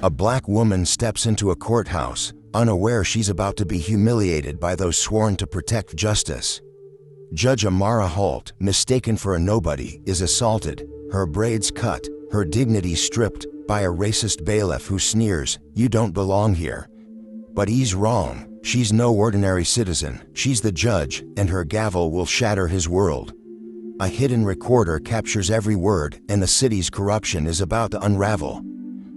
A black woman steps into a courthouse, unaware she's about to be humiliated by those sworn to protect justice. Judge Amara Holt, mistaken for a nobody, is assaulted, her braids cut, her dignity stripped, by a racist bailiff who sneers, "You don't belong here." But he's wrong. She's no ordinary citizen. She's the judge, and her gavel will shatter his world. A hidden recorder captures every word, and the city's corruption is about to unravel.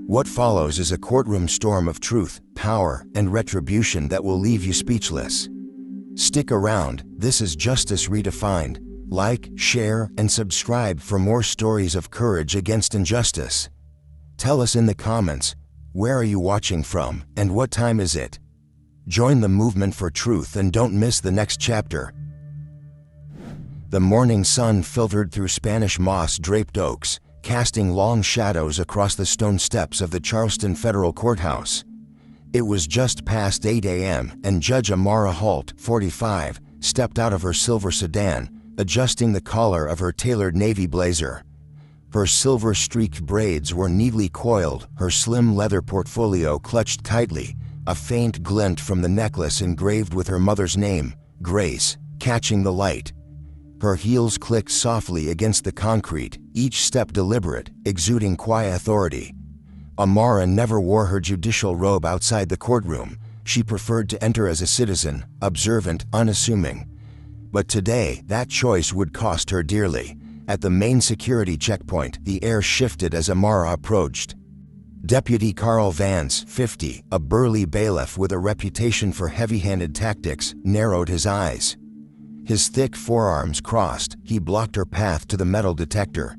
What follows is a courtroom storm of truth, power, and retribution that will leave you speechless. Stick around, this is Justice Redefined. Like, share, and subscribe for more stories of courage against injustice. Tell us in the comments, where are you watching from, and what time is it? Join the movement for truth and don't miss the next chapter. The morning sun filtered through Spanish moss-draped oaks, casting long shadows across the stone steps of the Charleston Federal Courthouse. It was just past 8 a.m. and Judge Amara Holt, 45, stepped out of her silver sedan, adjusting the collar of her tailored navy blazer. Her silver-streaked braids were neatly coiled, her slim leather portfolio clutched tightly, a faint glint from the necklace engraved with her mother's name, Grace, catching the light. Her heels clicked softly against the concrete, each step deliberate, exuding quiet authority. Amara never wore her judicial robe outside the courtroom. She preferred to enter as a citizen, observant, unassuming. But today, that choice would cost her dearly. At the main security checkpoint, the air shifted as Amara approached. Deputy Carl Vance, 50, a burly bailiff with a reputation for heavy-handed tactics, narrowed his eyes. His thick forearms crossed, he blocked her path to the metal detector.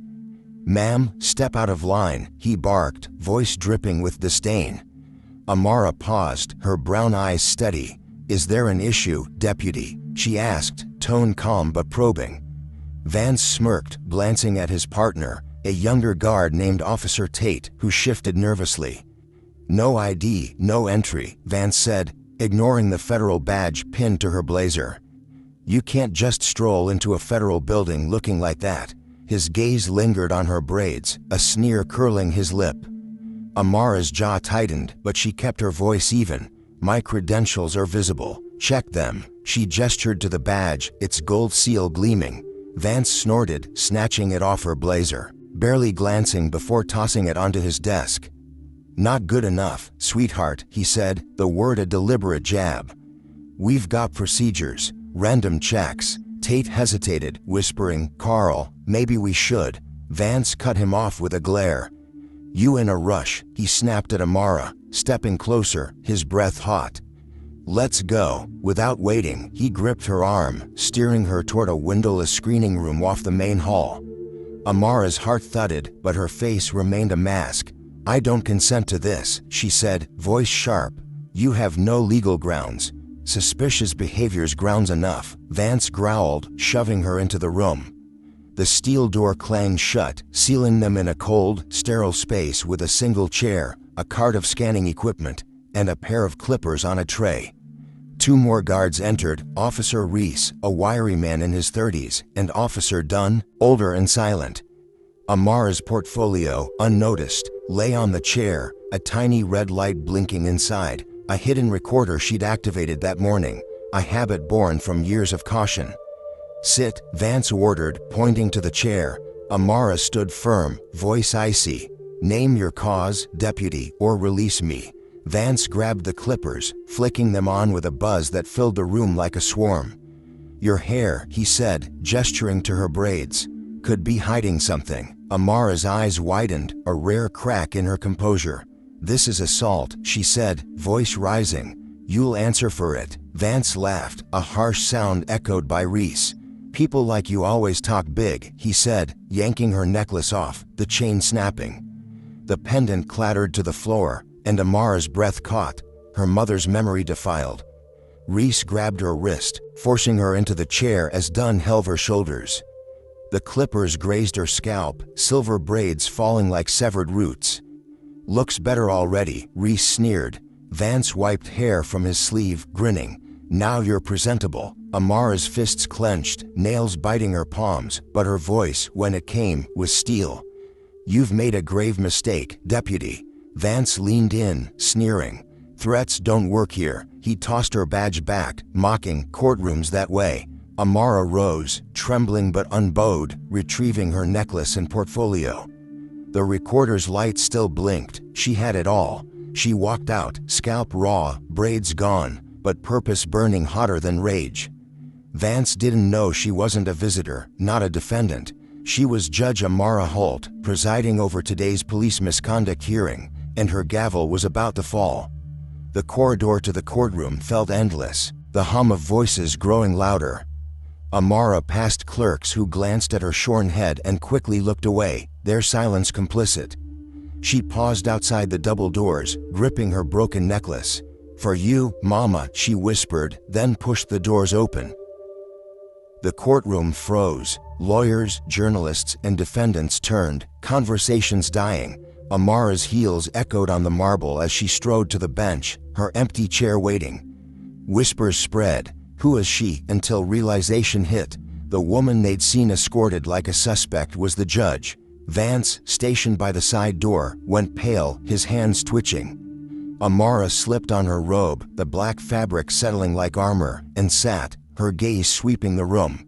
"Ma'am, step out of line," he barked, voice dripping with disdain. Amara paused, her brown eyes steady. "Is there an issue, deputy?" she asked, tone calm but probing. Vance smirked, glancing at his partner, a younger guard named Officer Tate, who shifted nervously. "No ID, no entry," Vance said, ignoring the federal badge pinned to her blazer. "You can't just stroll into a federal building looking like that." His gaze lingered on her braids, a sneer curling his lip. Amara's jaw tightened, but she kept her voice even. "My credentials are visible. Check them." She gestured to the badge, its gold seal gleaming. Vance snorted, snatching it off her blazer, barely glancing before tossing it onto his desk. "Not good enough, sweetheart," he said, the word a deliberate jab. "We've got procedures, random checks." Tate hesitated, whispering, "Carl, maybe we should." Vance cut him off with a glare. "You in a rush," he snapped at Amara, stepping closer, his breath hot. "Let's go." Without waiting, he gripped her arm, steering her toward a windowless screening room off the main hall. Amara's heart thudded, but her face remained a mask. "I don't consent to this," she said, voice sharp. "You have no legal grounds." "Suspicious behavior's grounds enough," Vance growled, shoving her into the room. The steel door clanged shut, sealing them in a cold, sterile space with a single chair, a cart of scanning equipment, and a pair of clippers on a tray. Two more guards entered, Officer Reese, a wiry man in his 30s, and Officer Dunn, older and silent. Amara's portfolio, unnoticed, lay on the chair, a tiny red light blinking inside, a hidden recorder she'd activated that morning, a habit born from years of caution. "Sit," Vance ordered, pointing to the chair. Amara stood firm, voice icy. "Name your cause, deputy, or release me." Vance grabbed the clippers, flicking them on with a buzz that filled the room like a swarm. "Your hair," he said, gesturing to her braids, "could be hiding something." Amara's eyes widened, a rare crack in her composure. "This is assault," she said, voice rising. "You'll answer for it." Vance laughed, a harsh sound echoed by Reese. "People like you always talk big," he said, yanking her necklace off, the chain snapping. The pendant clattered to the floor, and Amara's breath caught, her mother's memory defiled. Reese grabbed her wrist, forcing her into the chair as Dunn held her shoulders. The clippers grazed her scalp, silver braids falling like severed roots. "Looks better already," Reese sneered. Vance wiped hair from his sleeve, grinning. "Now you're presentable." Amara's fists clenched, nails biting her palms, but her voice, when it came, was steel. "You've made a grave mistake, deputy." Vance leaned in, sneering. "Threats don't work here." He tossed her badge back, mocking, "Courtrooms that way." Amara rose, trembling but unbowed, retrieving her necklace and portfolio. The recorder's light still blinked. She had it all. She walked out, scalp raw, braids gone, but purpose burning hotter than rage. Vance didn't know she wasn't a visitor, not a defendant. She was Judge Amara Holt, presiding over today's police misconduct hearing, and her gavel was about to fall. The corridor to the courtroom felt endless, the hum of voices growing louder. Amara passed clerks who glanced at her shorn head and quickly looked away, their silence complicit. She paused outside the double doors, gripping her broken necklace. "For you, Mama," she whispered, then pushed the doors open. The courtroom froze. Lawyers, journalists, and defendants turned, conversations dying. Amara's heels echoed on the marble as she strode to the bench, her empty chair waiting. Whispers spread. Who is she? Until realization hit. The woman they'd seen escorted like a suspect was the judge. Vance, stationed by the side door, went pale, his hands twitching. Amara slipped on her robe, the black fabric settling like armor, and sat, her gaze sweeping the room.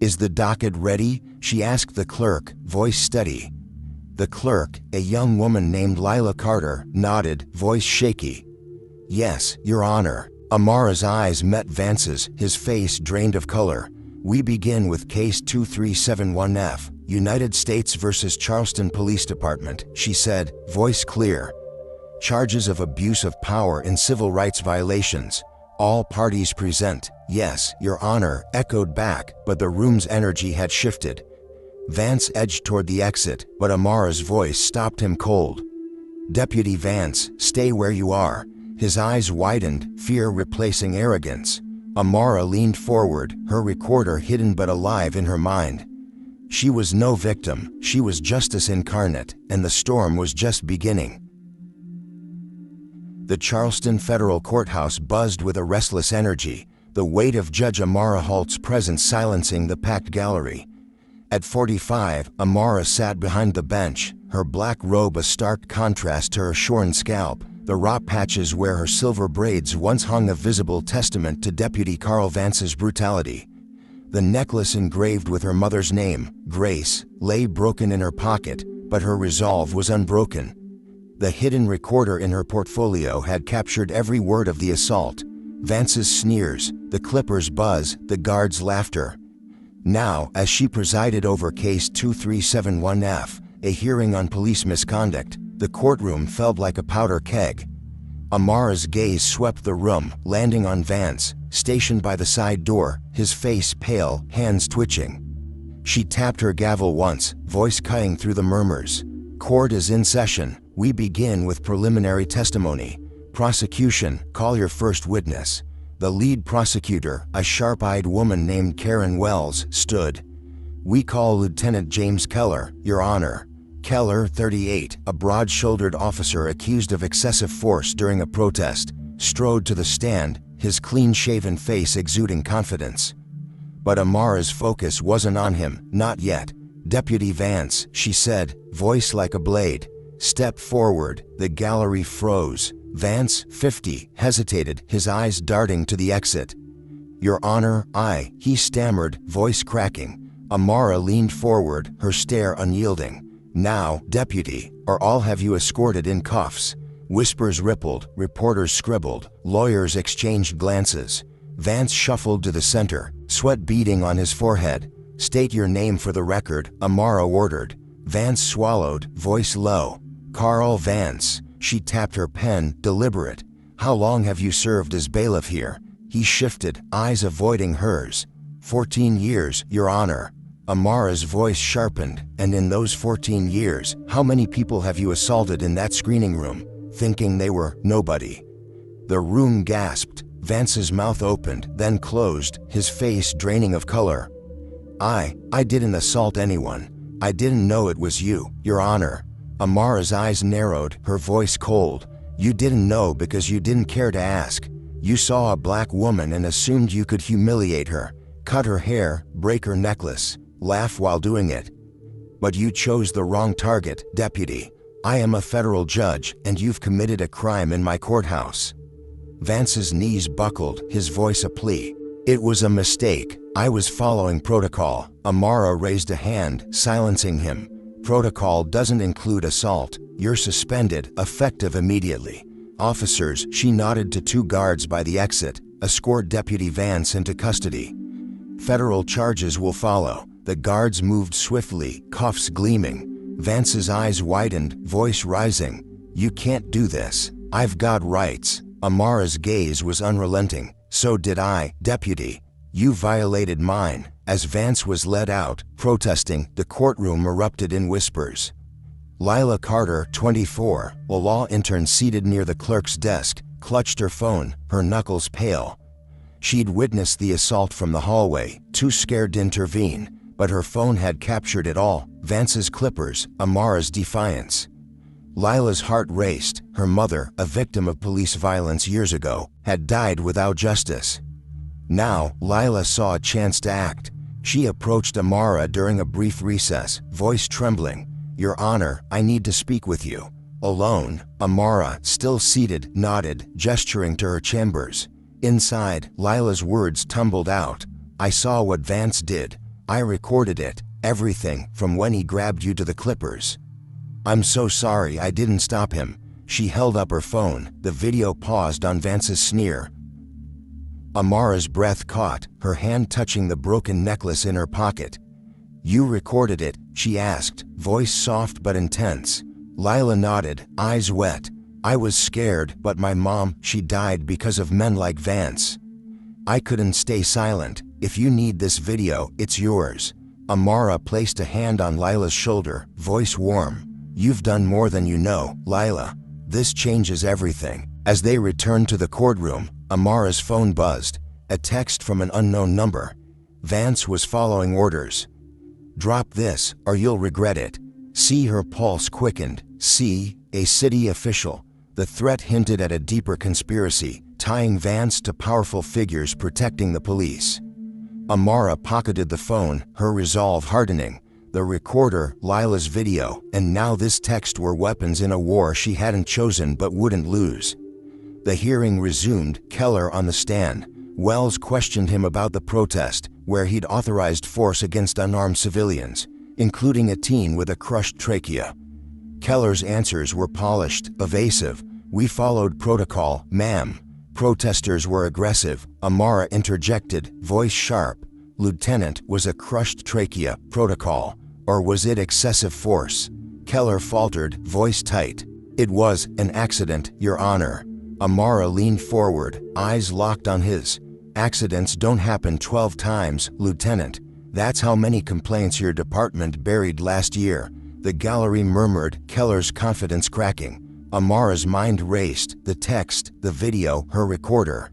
"Is the docket ready?" she asked the clerk, voice steady. The clerk, a young woman named Lila Carter, nodded, voice shaky. "Yes, Your Honor." Amara's eyes met Vance's, his face drained of color. "We begin with Case 2371F, United States versus Charleston Police Department," she said, voice clear. "Charges of abuse of power and civil rights violations. All parties present." "Yes, Your Honor," echoed back, but the room's energy had shifted. Vance edged toward the exit, but Amara's voice stopped him cold. "Deputy Vance, stay where you are." His eyes widened, fear replacing arrogance. Amara leaned forward, her recorder hidden but alive in her mind. She was no victim, she was justice incarnate, and the storm was just beginning. The Charleston Federal Courthouse buzzed with a restless energy, the weight of Judge Amara Holt's presence silencing the packed gallery. At 45, Amara sat behind the bench, her black robe a stark contrast to her shorn scalp, the raw patches where her silver braids once hung a visible testament to Deputy Carl Vance's brutality. The necklace engraved with her mother's name, Grace, lay broken in her pocket, but her resolve was unbroken. The hidden recorder in her portfolio had captured every word of the assault. Vance's sneers, the clipper's buzz, the guard's laughter. Now, as she presided over Case 2371F, a hearing on police misconduct, the courtroom felt like a powder keg. Amara's gaze swept the room, landing on Vance, stationed by the side door, his face pale, hands twitching. She tapped her gavel once, voice cutting through the murmurs. "Court is in session. We begin with preliminary testimony. Prosecution, call your first witness." The lead prosecutor, a sharp-eyed woman named Karen Wells, stood. "We call Lieutenant James Keller, Your Honor." Keller, 38, a broad-shouldered officer accused of excessive force during a protest, strode to the stand, his clean-shaven face exuding confidence. But Amara's focus wasn't on him, not yet. "Deputy Vance," she said, voice like a blade. "Step forward." The gallery froze. Vance, 50, hesitated, his eyes darting to the exit. "Your Honor, he stammered, voice cracking. Amara leaned forward, her stare unyielding. "Now, deputy, or I'll have you escorted in cuffs." Whispers rippled, reporters scribbled, lawyers exchanged glances. Vance shuffled to the center, sweat beading on his forehead. "State your name for the record," Amara ordered. Vance swallowed, voice low. "Carl Vance." She tapped her pen, deliberate. "How long have you served as bailiff here?" He shifted, eyes avoiding hers. 14 years, Your Honor." Amara's voice sharpened. "And in those 14 years, how many people have you assaulted in that screening room, thinking they were nobody?" The room gasped. Vance's mouth opened, then closed, his face draining of color. I didn't assault anyone. I didn't know it was you, Your Honor." Amara's eyes narrowed, her voice cold. "You didn't know because you didn't care to ask. You saw a black woman and assumed you could humiliate her, cut her hair, break her necklace, laugh while doing it. But you chose the wrong target, deputy. I am a federal judge, and you've committed a crime in my courthouse. Vance's knees buckled, his voice a plea. It was a mistake. I was following protocol. Amara raised a hand, silencing him. Protocol doesn't include assault. You're suspended, effective immediately. Officers, she nodded to two guards by the exit, escort Deputy Vance into custody. Federal charges will follow. The guards moved swiftly, cuffs gleaming. Vance's eyes widened, voice rising. You can't do this. I've got rights. Amara's gaze was unrelenting. So did I, Deputy. You violated mine. As Vance was led out, protesting, the courtroom erupted in whispers. Lila Carter, 24, a law intern seated near the clerk's desk, clutched her phone, her knuckles pale. She'd witnessed the assault from the hallway, too scared to intervene, but her phone had captured it all: Vance's clippers, Amara's defiance. Lila's heart raced. Her mother, a victim of police violence years ago, had died without justice. Now, Lila saw a chance to act. She approached Amara during a brief recess, voice trembling. Your Honor, I need to speak with you. Alone, Amara, still seated, nodded, gesturing to her chambers. Inside, Lila's words tumbled out. I saw what Vance did. I recorded it, everything, from when he grabbed you to the clippers. I'm so sorry I didn't stop him. She held up her phone. The video paused on Vance's sneer. Amara's breath caught, her hand touching the broken necklace in her pocket. You recorded it? She asked, voice soft but intense. Lila nodded, eyes wet. I was scared, but my mom, she died because of men like Vance. I couldn't stay silent. If you need this video, it's yours. Amara placed a hand on Lila's shoulder, voice warm. You've done more than you know, Lila. This changes everything. As they returned to the courtroom, Amara's phone buzzed. A text from an unknown number. Vance was following orders. Drop this, or you'll regret it. See, her pulse quickened. See, a city official. The threat hinted at a deeper conspiracy, tying Vance to powerful figures protecting the police. Amara pocketed the phone, her resolve hardening. The recorder, Lila's video, and now this text were weapons in a war she hadn't chosen but wouldn't lose. The hearing resumed, Keller on the stand. Wells questioned him about the protest, where he'd authorized force against unarmed civilians, including a teen with a crushed trachea. Keller's answers were polished, evasive. We followed protocol, ma'am. Protesters were aggressive. Amara interjected, voice sharp. Lieutenant, was a crushed trachea protocol, or was it excessive force? Keller faltered, voice tight. It was an accident, Your Honor. Amara leaned forward, eyes locked on his. Accidents don't happen 12 times, Lieutenant. That's how many complaints your department buried last year. The gallery murmured, Keller's confidence cracking. Amara's mind raced, the text, the video, her recorder.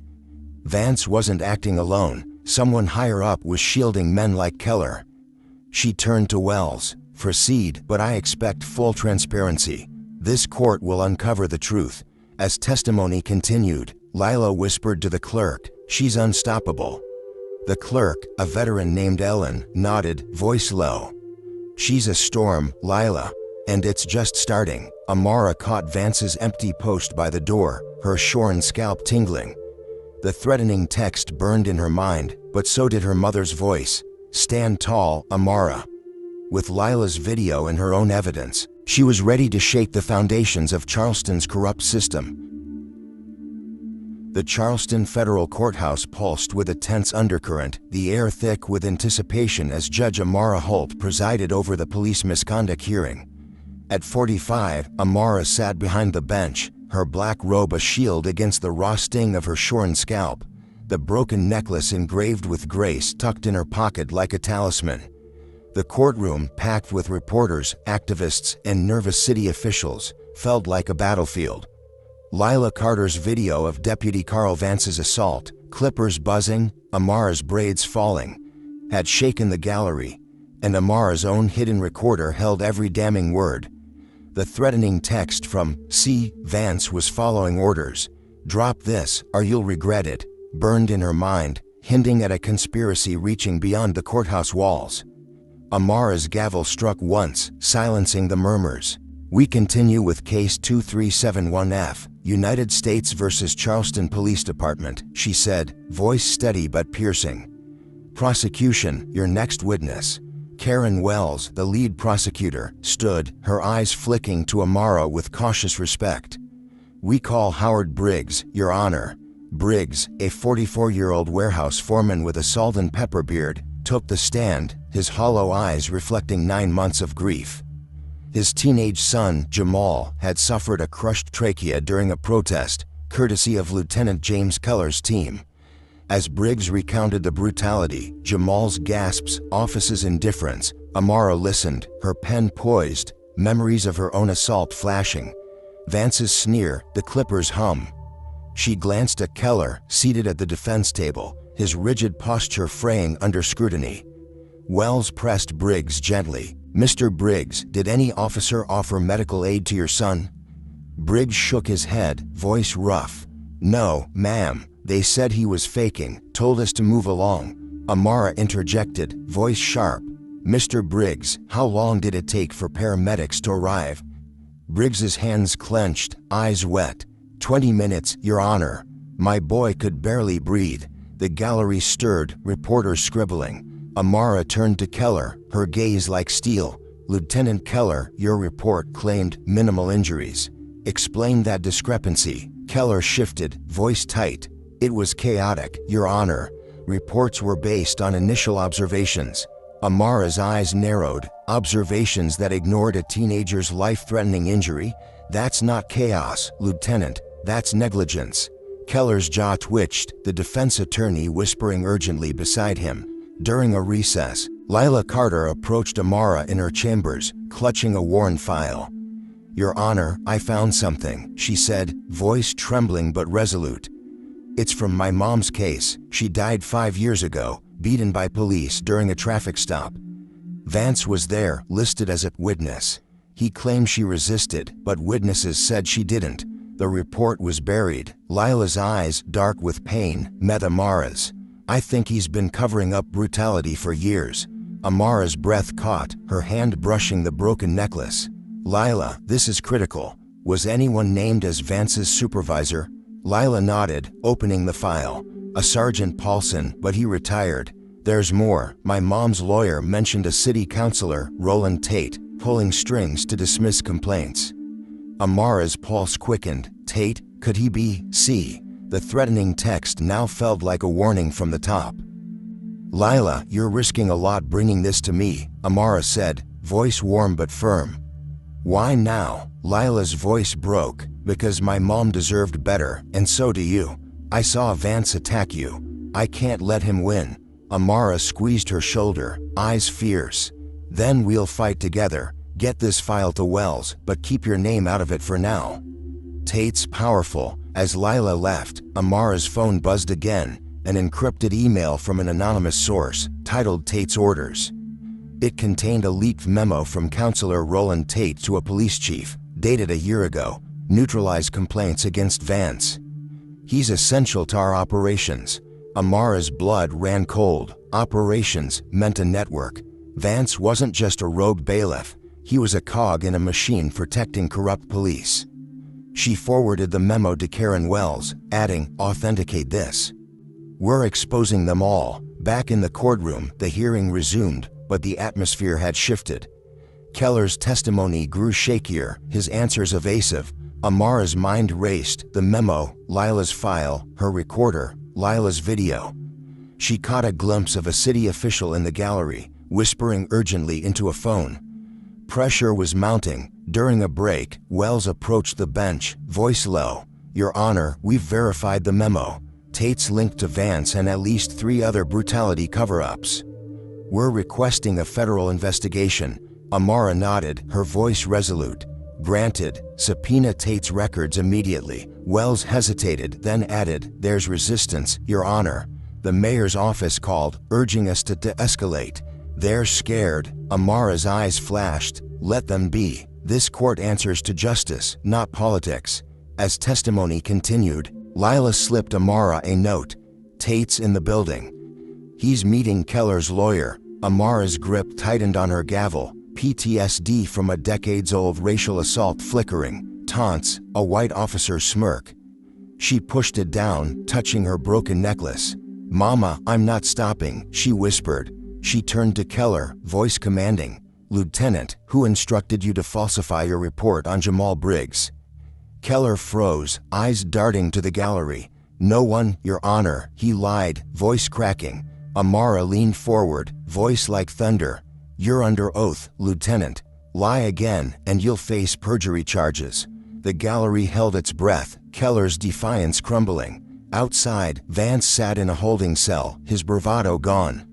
Vance wasn't acting alone. Someone higher up was shielding men like Keller. She turned to Wells. Proceed, but I expect full transparency. This court will uncover the truth. As testimony continued, Lila whispered to the clerk, she's unstoppable. The clerk, a veteran named Ellen, nodded, voice low. She's a storm, Lila. And it's just starting. Amara caught Vance's empty post by the door, her shorn scalp tingling. The threatening text burned in her mind, but so did her mother's voice. Stand tall, Amara. With Lila's video and her own evidence, she was ready to shake the foundations of Charleston's corrupt system. The Charleston Federal Courthouse pulsed with a tense undercurrent, the air thick with anticipation as Judge Amara Holt presided over the police misconduct hearing. At 45, Amara sat behind the bench, her black robe a shield against the raw sting of her shorn scalp, the broken necklace engraved with grace tucked in her pocket like a talisman. The courtroom, packed with reporters, activists, and nervous city officials, felt like a battlefield. Lila Carter's video of Deputy Carl Vance's assault, clippers buzzing, Amara's braids falling, had shaken the gallery, and Amara's own hidden recorder held every damning word. The threatening text from C. Vance was following orders. Drop this, or you'll regret it, burned in her mind, hinting at a conspiracy reaching beyond the courthouse walls. Amara's gavel struck once, silencing the murmurs. We continue with Case 2371F, United States versus Charleston Police Department, she said, voice steady but piercing. Prosecution, your next witness. Karen Wells, the lead prosecutor, stood, her eyes flicking to Amara with cautious respect. We call Howard Briggs, Your Honor. Briggs, a 44-year-old warehouse foreman with a salt and pepper beard, took the stand, his hollow eyes reflecting 9 months of grief. His teenage son, Jamal, had suffered a crushed trachea during a protest, courtesy of Lieutenant James Keller's team. As Briggs recounted the brutality, Jamal's gasps, officer's indifference, Amara listened, her pen poised, memories of her own assault flashing. Vance's sneer, the Clippers' hum. She glanced at Keller, seated at the defense table, his rigid posture fraying under scrutiny. Wells pressed Briggs gently. Mr. Briggs, did any officer offer medical aid to your son? Briggs shook his head, voice rough. No, ma'am. They said he was faking, told us to move along. Amara interjected, voice sharp. Mr. Briggs, how long did it take for paramedics to arrive? Briggs's hands clenched, eyes wet. 20 minutes, Your Honor. My boy could barely breathe. The gallery stirred, reporters scribbling. Amara turned to Keller, her gaze like steel. Lieutenant Keller, your report claimed minimal injuries. Explain that discrepancy. Keller shifted, voice tight. It was chaotic, Your Honor. Reports were based on initial observations. Amara's eyes narrowed. Observations that ignored a teenager's life-threatening injury? That's not chaos, Lieutenant. That's negligence. Keller's jaw twitched, the defense attorney whispering urgently beside him. During a recess, Lila Carter approached Amara in her chambers, clutching a worn file. Your Honor, I found something, she said, voice trembling but resolute. It's from my mom's case. She died 5 years ago, beaten by police during a traffic stop. Vance was there, listed as a witness. He claimed she resisted, but witnesses said she didn't. The report was buried. Lila's eyes, dark with pain, met Amara's. I think he's been covering up brutality for years. Amara's breath caught, her hand brushing the broken necklace. Lila, this is critical. Was anyone named as Vance's supervisor? Lila nodded, opening the file. A Sergeant Paulson, but he retired. There's more. My mom's lawyer mentioned a city councilor, Roland Tate, pulling strings to dismiss complaints. Amara's pulse quickened. Tate, could he be? See. The threatening text now felt like a warning from the top. Lila, you're risking a lot bringing this to me, Amara said, voice warm but firm. Why now? Lila's voice broke. Because my mom deserved better, and so do you. I saw Vance attack you. I can't let him win. Amara squeezed her shoulder, eyes fierce. Then we'll fight together. Get this file to Wells, but keep your name out of it for now. Tate's powerful. As Lila left, Amara's phone buzzed again, an encrypted email from an anonymous source, titled Tate's Orders. It contained a leaked memo from Counselor Roland Tate to a police chief, dated a year ago, neutralize complaints against Vance. He's essential to our operations. Amara's blood ran cold. Operations meant a network. Vance wasn't just a rogue bailiff. He was a cog in a machine protecting corrupt police. She forwarded the memo to Karen Wells, adding, authenticate this. We're exposing them all. Back in the courtroom, the hearing resumed, but the atmosphere had shifted. Keller's testimony grew shakier, his answers evasive. Amara's mind raced, the memo, Lila's file, her recorder, Lila's video. She caught a glimpse of a city official in the gallery, whispering urgently into a phone. Pressure was mounting. During a break, Wells approached the bench, voice low. Your Honor, we've verified the memo. Tate's linked to Vance and at least 3 other brutality cover-ups. We're requesting a federal investigation. Amara nodded, her voice resolute. Granted, subpoena Tate's records immediately. Wells hesitated, then added, there's resistance, Your Honor. The mayor's office called, urging us to de-escalate. They're scared. Amara's eyes flashed. Let them be. This court answers to justice, not politics. As testimony continued, Lila slipped Amara a note. Tate's in the building. He's meeting Keller's lawyer. Amara's grip tightened on her gavel. PTSD from a decades-old racial assault flickering, taunts, a white officer's smirk. She pushed it down, touching her broken necklace. "Mama, I'm not stopping," she whispered. She turned to Keller, voice commanding. "Lieutenant, who instructed you to falsify your report on Jamal Briggs?" Keller froze, eyes darting to the gallery. "No one, Your Honor," he lied, voice cracking. Amara leaned forward, voice like thunder. "You're under oath, Lieutenant. Lie again, and you'll face perjury charges." The gallery held its breath, Keller's defiance crumbling. Outside, Vance sat in a holding cell, his bravado gone.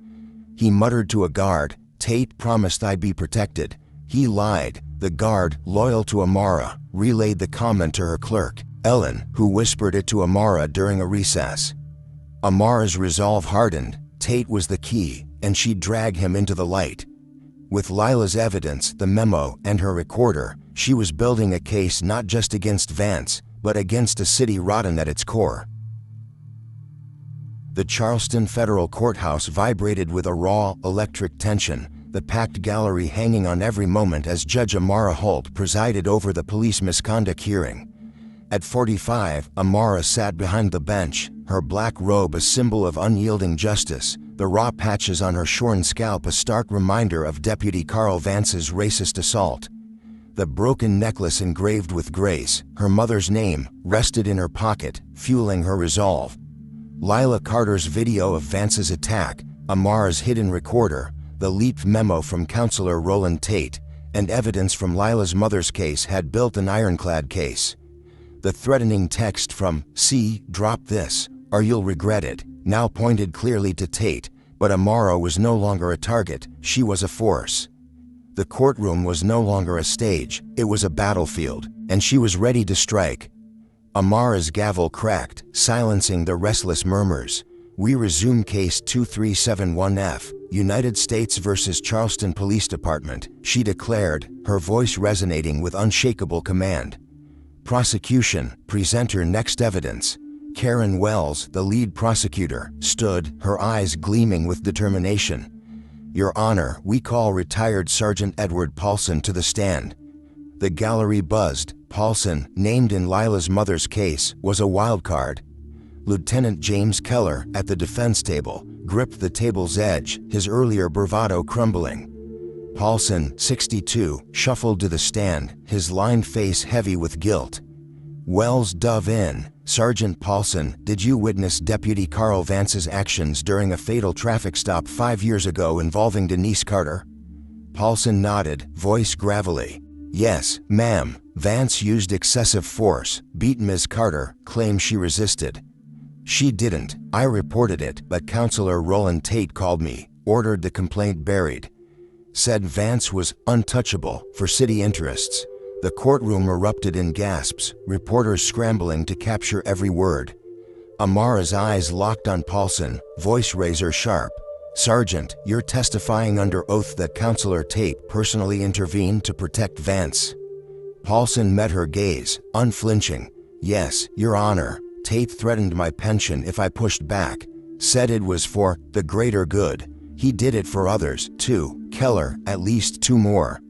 He muttered to a guard, "Tate promised I'd be protected." He lied. The guard, loyal to Amara, relayed the comment to her clerk, Ellen, who whispered it to Amara during a recess. Amara's resolve hardened. Tate was the key, and she'd drag him into the light. With Lila's evidence, the memo, and her recorder, she was building a case not just against Vance, but against a city rotten at its core. The Charleston Federal Courthouse vibrated with a raw, electric tension, the packed gallery hanging on every moment as Judge Amara Holt presided over the police misconduct hearing. At 45, Amara sat behind the bench, her black robe a symbol of unyielding justice, the raw patches on her shorn scalp a stark reminder of Deputy Carl Vance's racist assault. The broken necklace engraved with grace, her mother's name, rested in her pocket, fueling her resolve. Lila Carter's video of Vance's attack, Amara's hidden recorder, the leaked memo from Counselor Roland Tate, and evidence from Lila's mother's case had built an ironclad case. The threatening text from "See, drop this, or you'll regret it," now pointed clearly to Tate, but Amara was no longer a target, she was a force. The courtroom was no longer a stage, it was a battlefield, and she was ready to strike. Amara's gavel cracked, silencing the restless murmurs. "We resume Case 2371F, United States v. Charleston Police Department," she declared, her voice resonating with unshakable command. "Prosecution, present your next evidence." Karen Wells, the lead prosecutor, stood, her eyes gleaming with determination. "Your Honor, we call retired Sergeant Edward Paulson to the stand." The gallery buzzed. Paulson, named in Lila's mother's case, was a wild card. Lieutenant James Keller, at the defense table, gripped the table's edge, his earlier bravado crumbling. Paulson, 62, shuffled to the stand, his lined face heavy with guilt. Wells dove in. "Sergeant Paulson, did you witness Deputy Carl Vance's actions during a fatal traffic stop 5 years ago involving Denise Carter?" Paulson nodded, voice gravelly. "Yes, ma'am. Vance used excessive force, beat Ms. Carter, claimed she resisted." "She didn't. I reported it, but Counselor Roland Tate called me, ordered the complaint buried. Said Vance was untouchable for city interests." The courtroom erupted in gasps, reporters scrambling to capture every word. Amara's eyes locked on Paulson, voice razor sharp. "Sergeant, you're testifying under oath that Counselor Tate personally intervened to protect Vance." Paulson met her gaze, unflinching. "Yes, Your Honor. Tate threatened my pension if I pushed back. Said it was for the greater good. He did it for others, too. Keller, at least 2 more."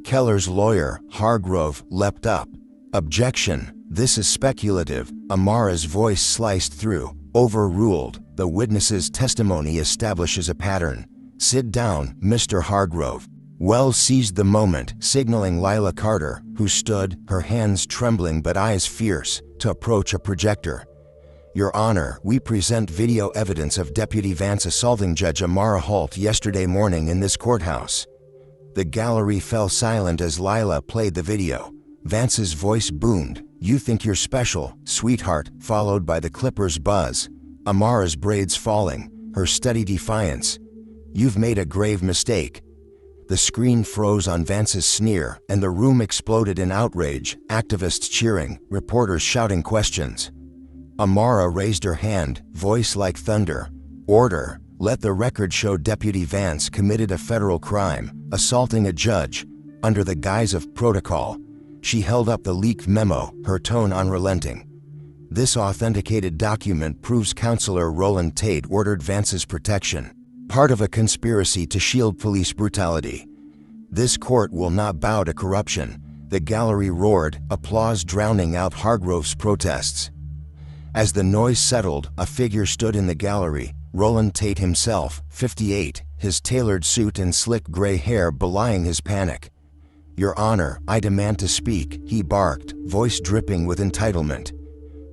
Keller's lawyer, Hargrove, leapt up. "Objection. This is speculative." Amara's voice sliced through. "Overruled. The witness's testimony establishes a pattern." "Sit down, Mr. Hargrove." Wells seized the moment, signaling Lila Carter, who stood, her hands trembling but eyes fierce, to approach a projector. "Your Honor, we present video evidence of Deputy Vance assaulting Judge Amara Holt yesterday morning in this courthouse." The gallery fell silent as Lila played the video. Vance's voice boomed, "You think you're special, sweetheart," followed by the clipper's buzz. Amara's braids falling, her steady defiance. "You've made a grave mistake." The screen froze on Vance's sneer, and the room exploded in outrage, activists cheering, reporters shouting questions. Amara raised her hand, voice like thunder. "Order. Let the record show Deputy Vance committed a federal crime, assaulting a judge, under the guise of protocol." She held up the leaked memo, her tone unrelenting. "This authenticated document proves Counselor Roland Tate ordered Vance's protection. Part of a conspiracy to shield police brutality." This court will not bow to corruption. The gallery roared, applause drowning out Hargrove's protests. As the noise settled, a figure stood in the gallery, Roland Tate himself, 58, his tailored suit and slick gray hair belying his panic. "Your Honor, I demand to speak," he barked, voice dripping with entitlement.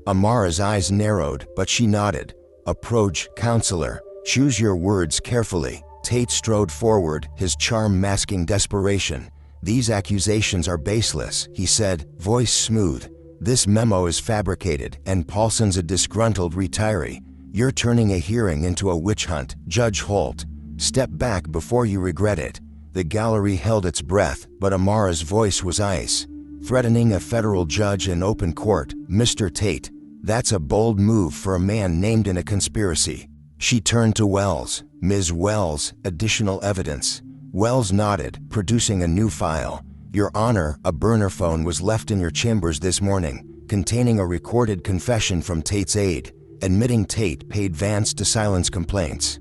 Amara's eyes narrowed, but she nodded. "Approach, counselor. Choose your words carefully." Tate strode forward, his charm masking desperation. "These accusations are baseless," he said, voice smooth. "This memo is fabricated, and Paulson's a disgruntled retiree. You're turning a hearing into a witch hunt, Judge Holt. Step back before you regret it." The gallery held its breath, but Amara's voice was ice. "Threatening a federal judge in open court, Mr. Tate. That's a bold move for a man named in a conspiracy." She turned to Wells. "Ms. Wells, additional evidence." Wells nodded, producing a new file. "Your Honor, a burner phone was left in your chambers this morning, containing a recorded confession from Tate's aide, admitting Tate paid Vance to silence complaints.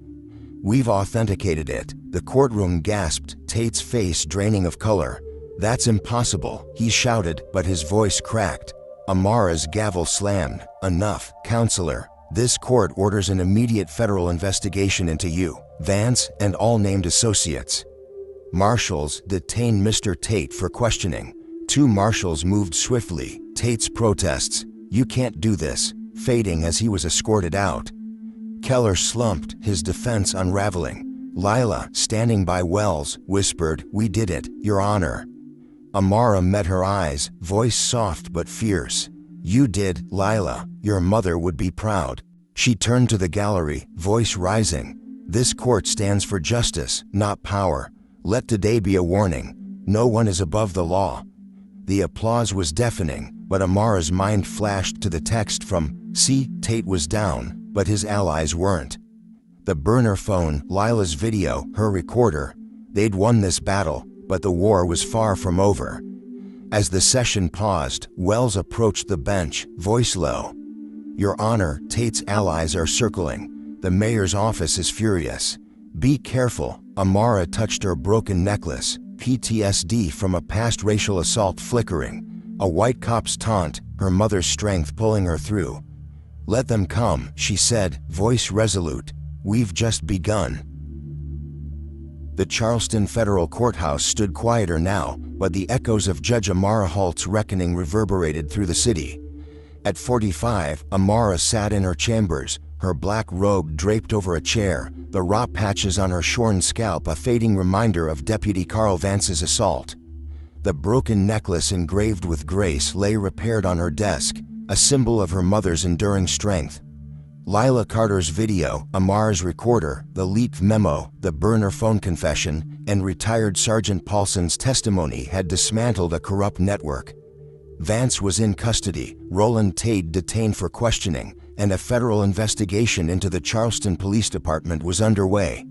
We've authenticated it." The courtroom gasped, Tate's face draining of color. "That's impossible," he shouted, but his voice cracked. Amara's gavel slammed. "Enough, counselor. This court orders an immediate federal investigation into you, Vance, and all named associates." Marshals detained Mr. Tate for questioning. Two marshals moved swiftly, Tate's protests, "You can't do this," fading as he was escorted out. Keller slumped, his defense unraveling. Lila, standing by Wells, whispered, "We did it, Your Honor." Amara met her eyes, voice soft but fierce. "You did, Lila. Your mother would be proud." She turned to the gallery, voice rising. "This court stands for justice, not power. Let today be a warning. No one is above the law." The applause was deafening, but Amara's mind flashed to the text from "See, Tate was down, but his allies weren't." The burner phone, Lila's video, her recorder. They'd won this battle, but the war was far from over. As the session paused, Wells approached the bench, voice low. "Your Honor, Tate's allies are circling. The mayor's office is furious. Be careful." Amara touched her broken necklace, PTSD from a past racial assault flickering. A white cop's taunt, her mother's strength pulling her through. "Let them come," she said, voice resolute. "We've just begun." The Charleston Federal Courthouse stood quieter now, but the echoes of Judge Amara Holt's reckoning reverberated through the city. At 45, Amara sat in her chambers, her black robe draped over a chair, the raw patches on her shorn scalp a fading reminder of Deputy Carl Vance's assault. The broken necklace engraved with grace lay repaired on her desk, a symbol of her mother's enduring strength. Lila Carter's video, Amara's recorder, the leaked memo, the burner phone confession, and retired Sergeant Paulson's testimony had dismantled a corrupt network. Vance was in custody, Roland Tate detained for questioning, and a federal investigation into the Charleston Police Department was underway.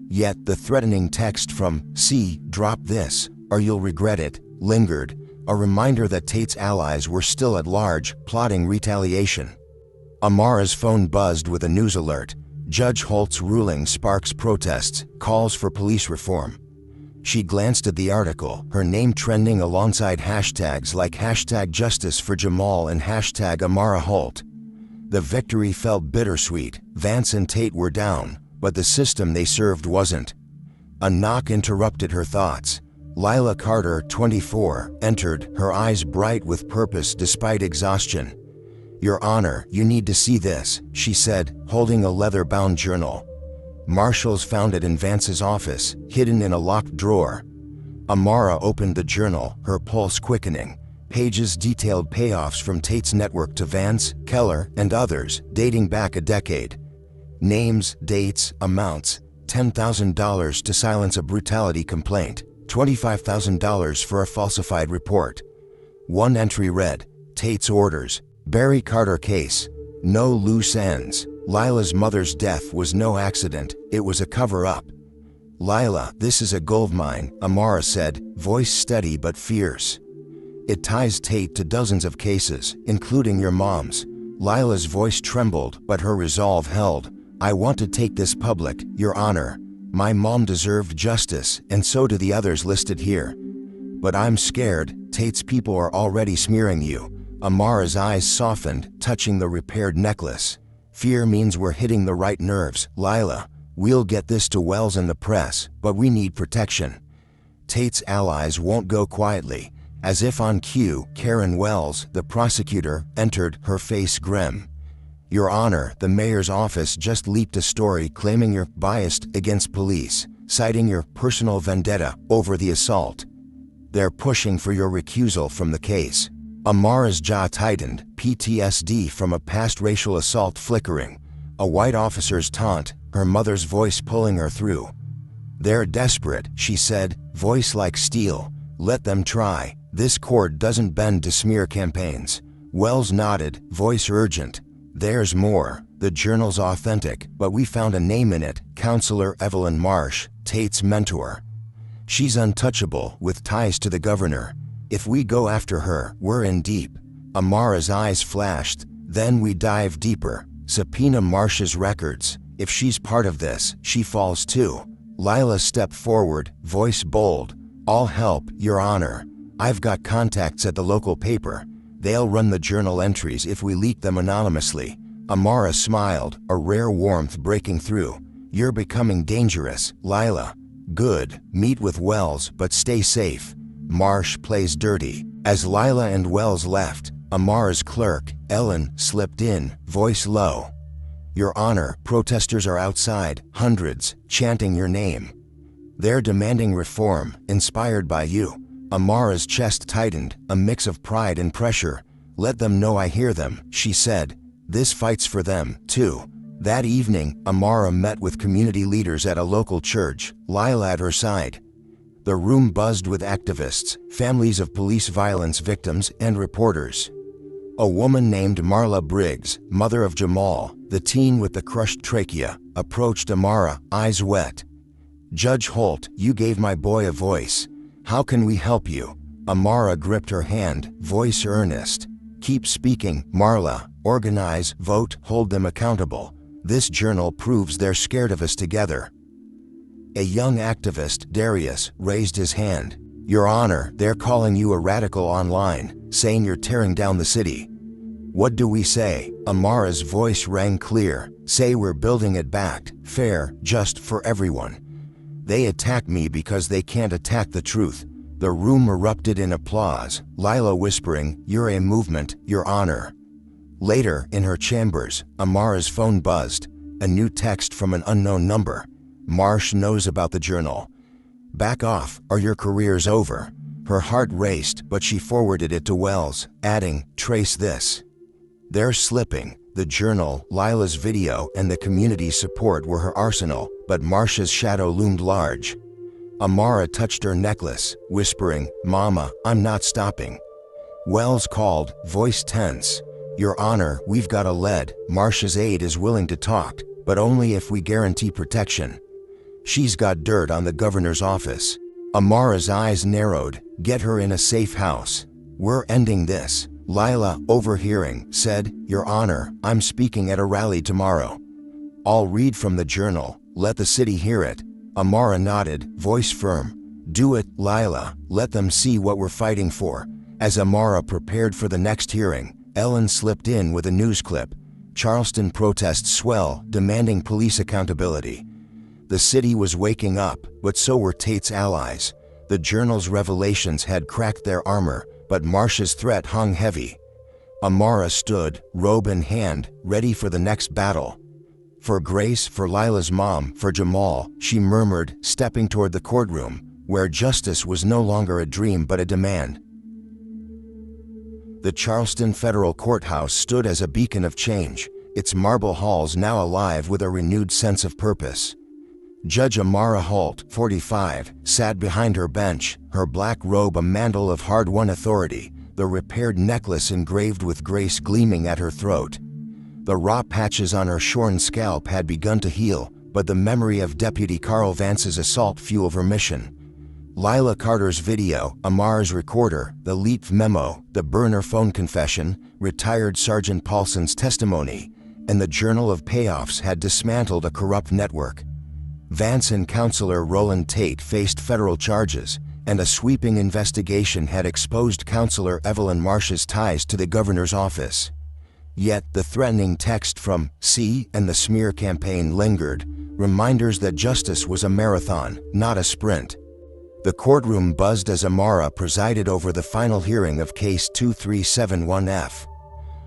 Yet the threatening text from "See, drop this, or you'll regret it," lingered, a reminder that Tate's allies were still at large, plotting retaliation. Amara's phone buzzed with a news alert. Judge Holt's ruling sparks protests, calls for police reform. She glanced at the article, her name trending alongside hashtags like #Justice for Jamal and #Amara Holt. The victory felt bittersweet. Vance and Tate were down, but the system they served wasn't. A knock interrupted her thoughts. Lila Carter, 24, entered, her eyes bright with purpose despite exhaustion. "Your Honor, you need to see this," she said, holding a leather-bound journal. Marshals found it in Vance's office, hidden in a locked drawer. Amara opened the journal, her pulse quickening. Pages detailed payoffs from Tate's network to Vance, Keller, and others, dating back a decade. Names, dates, amounts: $10,000 to silence a brutality complaint, $25,000 for a falsified report. One entry read, "Tate's orders. Barry Carter case. No loose ends. Lila's mother's death was no accident, it was a cover-up." "Lila, this is a goldmine," Amara said, voice steady but fierce. "It ties Tate to dozens of cases, including your mom's." Lila's voice trembled, but her resolve held. "I want to take this public, Your Honor. My mom deserved justice, and so do the others listed here. But I'm scared. Tate's people are already smearing you. Amara's eyes softened, touching the repaired necklace. Fear means we're hitting the right nerves, Lila. We'll get this to Wells and the press, but we need protection. Tate's allies won't go quietly. As if on cue, Karen Wells, the prosecutor, entered, her face grim. Your Honor, the mayor's office just leaked a story claiming you're biased against police, citing your personal vendetta over the assault. They're pushing for your recusal from the case. Amara's jaw tightened, PTSD from a past racial assault flickering. A white officer's taunt, her mother's voice pulling her through. They're desperate, she said, voice like steel. Let them try. This cord doesn't bend to smear campaigns. Wells nodded, voice urgent. There's more. The journal's authentic, but we found a name in it, Counselor Evelyn Marsh, Tate's mentor. She's untouchable, with ties to the governor. If we go after her, we're in deep. Amara's eyes flashed. Then we dive deeper. Subpoena Marsh's records. If she's part of this, she falls too. Lila stepped forward, voice bold. I'll help, Your Honor. I've got contacts at the local paper. They'll run the journal entries if we leak them anonymously. Amara smiled, a rare warmth breaking through. You're becoming dangerous, Lila. Good. Meet with Wells, but stay safe. Marsh plays dirty. As Lila and Wells left, Amara's clerk, Ellen, slipped in, voice low. Your Honor, protesters are outside, hundreds, chanting your name. They're demanding reform, inspired by you. Amara's chest tightened, a mix of pride and pressure. Let them know I hear them, she said. This fight's for them, too. That evening, Amara met with community leaders at a local church, Lila at her side. The room buzzed with activists, families of police violence victims, and reporters. A woman named Marla Briggs, mother of Jamal, the teen with the crushed trachea, approached Amara, eyes wet. Judge Holt, you gave my boy a voice. How can we help you? Amara gripped her hand, voice earnest. Keep speaking, Marla. Organize, vote, hold them accountable. This journal proves they're scared of us together. A young activist, Darius, raised his hand. Your Honor, they're calling you a radical online, saying you're tearing down the city. What do we say? Amara's voice rang clear. Say we're building it back, fair, just for everyone. They attack me because they can't attack the truth. The room erupted in applause, Lila whispering, you're a movement, Your Honor. Later, in her chambers, Amara's phone buzzed. A new text from an unknown number. Marsh knows about the journal. Back off, or your career's over. Her heart raced, but she forwarded it to Wells, adding, trace this. They're slipping. The journal, Lila's video, and the community's support were her arsenal, but Marsh's shadow loomed large. Amara touched her necklace, whispering, Mama, I'm not stopping. Wells called, voice tense. Your Honor, we've got a lead. Marsh's aide is willing to talk, but only if we guarantee protection. She's got dirt on the governor's office. Amara's eyes narrowed. Get her in a safe house. We're ending this. Lila, overhearing, said, Your Honor, I'm speaking at a rally tomorrow. I'll read from the journal. Let the city hear it. Amara nodded, voice firm. Do it, Lila. Let them see what we're fighting for. As Amara prepared for the next hearing, Ellen slipped in with a news clip. Charleston protests swell, demanding police accountability. The city was waking up, but so were Tate's allies. The journal's revelations had cracked their armor, but Marsh's threat hung heavy. Amara stood, robe in hand, ready for the next battle. For Grace, for Lila's mom, for Jamal, she murmured, stepping toward the courtroom, where justice was no longer a dream but a demand. The Charleston Federal Courthouse stood as a beacon of change, its marble halls now alive with a renewed sense of purpose. Judge Amara Holt, 45, sat behind her bench, her black robe a mantle of hard-won authority, the repaired necklace engraved with grace gleaming at her throat. The raw patches on her shorn scalp had begun to heal, but the memory of Deputy Carl Vance's assault fueled her mission. Lila Carter's video, Amara's recorder, the leaked memo, the burner phone confession, retired Sergeant Paulson's testimony, and the Journal of Payoffs had dismantled a corrupt network. Vance and counselor Roland Tate faced federal charges, and a sweeping investigation had exposed Counselor Evelyn Marsh's ties to the governor's office. Yet the threatening text from C and the smear campaign lingered, reminders that justice was a marathon, not a sprint. The courtroom buzzed as Amara presided over the final hearing of Case 2371F.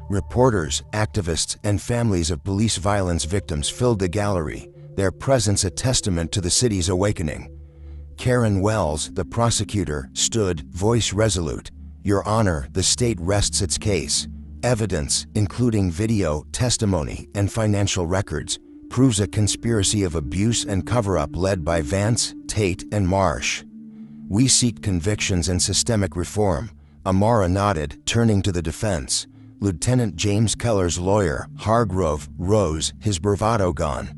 Reporters, activists, and families of police violence victims filled the gallery, their presence a testament to the city's awakening. Karen Wells, the prosecutor, stood, voice resolute. "Your Honor, the state rests its case. Evidence, including video, testimony, and financial records, proves a conspiracy of abuse and cover-up led by Vance, Tate, and Marsh. We seek convictions and systemic reform." Amara nodded, turning to the defense. Lieutenant James Keller's lawyer, Hargrove, rose, his bravado gone.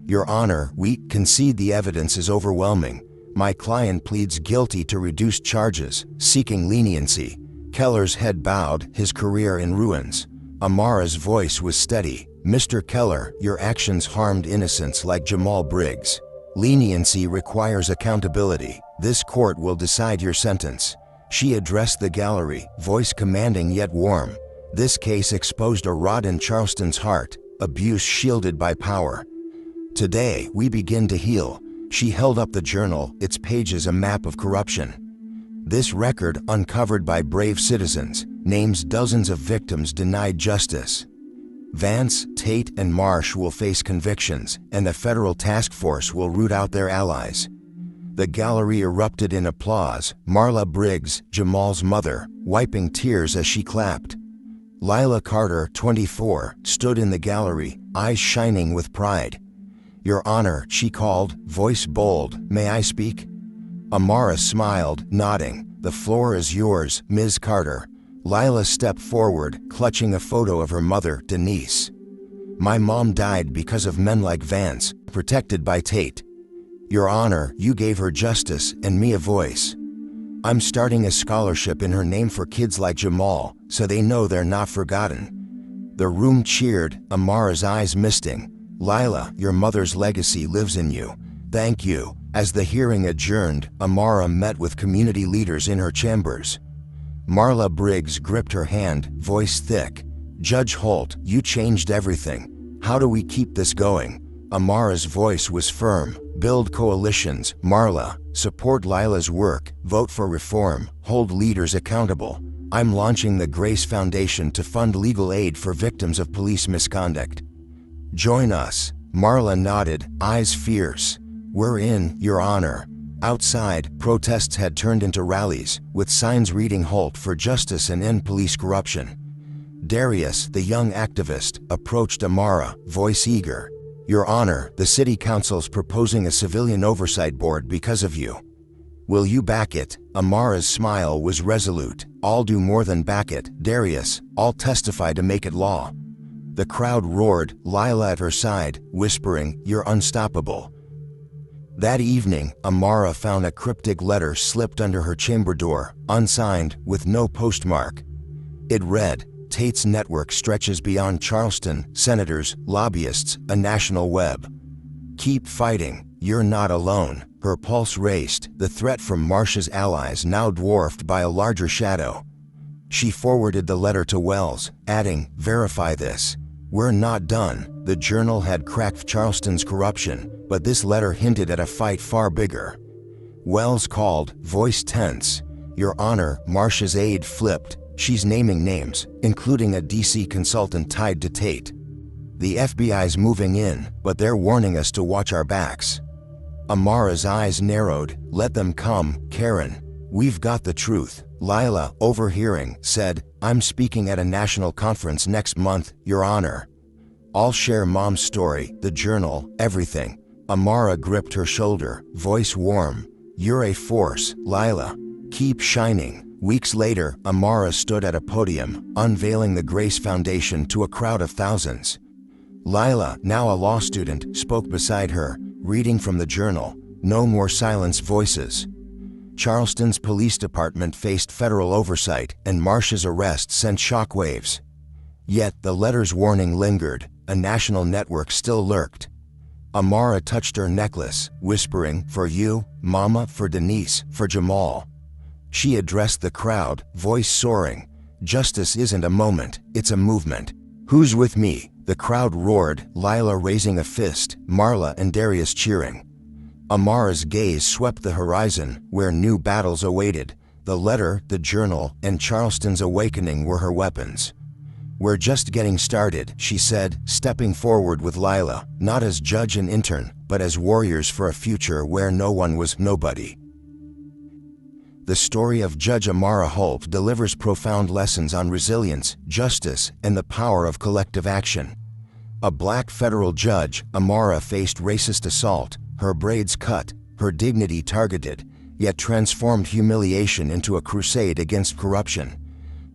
"Your Honor, we concede the evidence is overwhelming. My client pleads guilty to reduced charges, seeking leniency." Keller's head bowed, his career in ruins. Amara's voice was steady. "Mr. Keller, your actions harmed innocents like Jamal Briggs. Leniency requires accountability. This court will decide your sentence." She addressed the gallery, voice commanding yet warm. This case exposed a rot in Charleston's heart, abuse shielded by power. "Today, we begin to heal." She held up the journal, its pages a map of corruption. This record, uncovered by brave citizens, names dozens of victims denied justice. Vance, Tate, and Marsh will face convictions, and a federal task force will root out their allies. The gallery erupted in applause, Marla Briggs, Jamal's mother, wiping tears as she clapped. Lila Carter, 24, stood in the gallery, eyes shining with pride. "Your Honor," she called, voice bold, "may I speak?" Amara smiled, nodding. "The floor is yours, Ms. Carter." Lila stepped forward, clutching a photo of her mother, Denise. "My mom died because of men like Vance, protected by Tate. Your Honor, you gave her justice and me a voice. I'm starting a scholarship in her name for kids like Jamal, so they know they're not forgotten." The room cheered, Amara's eyes misting. "Lila, your mother's legacy lives in you. Thank you." As the hearing adjourned, Amara met with community leaders in her chambers. Marla Briggs gripped her hand, voice thick. "Judge Holt, you changed everything. How do we keep this going?" Amara's voice was firm. "Build coalitions, Marla. Support Lila's work, vote for reform, hold leaders accountable. I'm launching the Grace Foundation to fund legal aid for victims of police misconduct. Join us." Marla nodded, eyes fierce. "We're in, Your Honor." Outside, protests had turned into rallies, with signs reading "Holt for Justice and End Police Corruption." Darius, the young activist, approached Amara, voice eager. "Your Honor, the City Council's proposing a civilian oversight board because of you. Will you back it?" Amara's smile was resolute. "I'll do more than back it, Darius. I'll testify to make it law." The crowd roared, Lila at her side, whispering, "You're unstoppable." That evening, Amara found a cryptic letter slipped under her chamber door, unsigned, with no postmark. It read, "Tate's network stretches beyond Charleston, senators, lobbyists, a national web. Keep fighting, you're not alone." Her pulse raced, the threat from Marsh's allies now dwarfed by a larger shadow. She forwarded the letter to Wells, adding, "Verify this. We're not done." The journal had cracked Charleston's corruption, but this letter hinted at a fight far bigger. Wells called, voice tense. "Your Honor," Marsh's aide flipped. "She's naming names, including a DC consultant tied to Tate. The FBI's moving in, but they're warning us to watch our backs." Amara's eyes narrowed. "Let them come, Karen. We've got the truth." Lila, overhearing, said, "I'm speaking at a national conference next month, Your Honor. I'll share Mom's story, the journal, everything." Amara gripped her shoulder, voice warm. "You're a force, Lila. Keep shining." Weeks later, Amara stood at a podium, unveiling the Grace Foundation to a crowd of thousands. Lila, now a law student, spoke beside her, reading from the journal. No more silenced voices. Charleston's police department faced federal oversight, and Marsh's arrest sent shockwaves. Yet the letter's warning lingered. A national network still lurked. Amara touched her necklace, whispering, "For you, Mama, for Denise, for Jamal." She addressed the crowd, voice soaring. "Justice isn't a moment, it's a movement. Who's with me?" The crowd roared, Lila raising a fist, Marla and Darius cheering. Amara's gaze swept the horizon, where new battles awaited. The letter, the journal, and Charleston's awakening were her weapons. "We're just getting started," she said, stepping forward with Lila, not as judge and intern, but as warriors for a future where no one was nobody. The story of Judge Amara Holt delivers profound lessons on resilience, justice, and the power of collective action. A black federal judge, Amara faced racist assault, her braids cut, her dignity targeted, yet transformed humiliation into a crusade against corruption.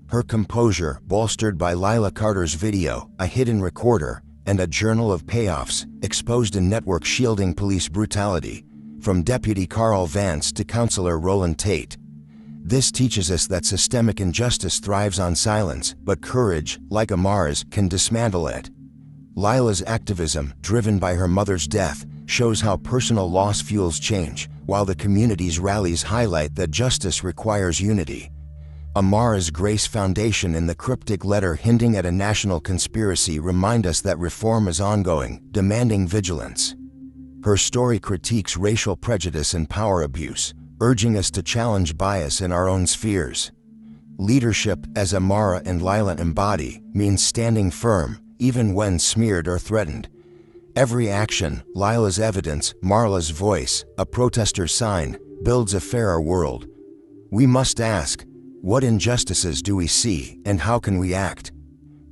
Her composure, bolstered by Lila Carter's video, a hidden recorder, and a journal of payoffs, exposed a network shielding police brutality, from Deputy Carl Vance to Counselor Roland Tate. This teaches us that systemic injustice thrives on silence, but courage, like Amara's, can dismantle it. Lila's activism, driven by her mother's death, shows how personal loss fuels change, while the community's rallies highlight that justice requires unity. Amara's Grace Foundation and the cryptic letter hinting at a national conspiracy remind us that reform is ongoing, demanding vigilance. Her story critiques racial prejudice and power abuse, urging us to challenge bias in our own spheres. Leadership, as Amara and Lila embody, means standing firm, even when smeared or threatened. Every action, Lila's evidence, Marla's voice, a protester's sign, builds a fairer world. We must ask, what injustices do we see, and how can we act?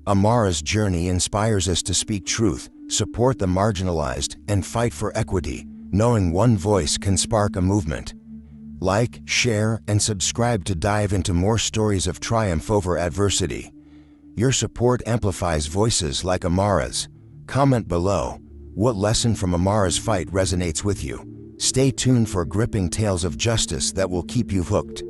Amara's journey inspires us to speak truth, support the marginalized, and fight for equity, knowing one voice can spark a movement. Like, share, and subscribe to dive into more stories of triumph over adversity. Your support amplifies voices like Amara's. Comment below, what lesson from Amara's fight resonates with you? Stay tuned for gripping tales of justice that will keep you hooked.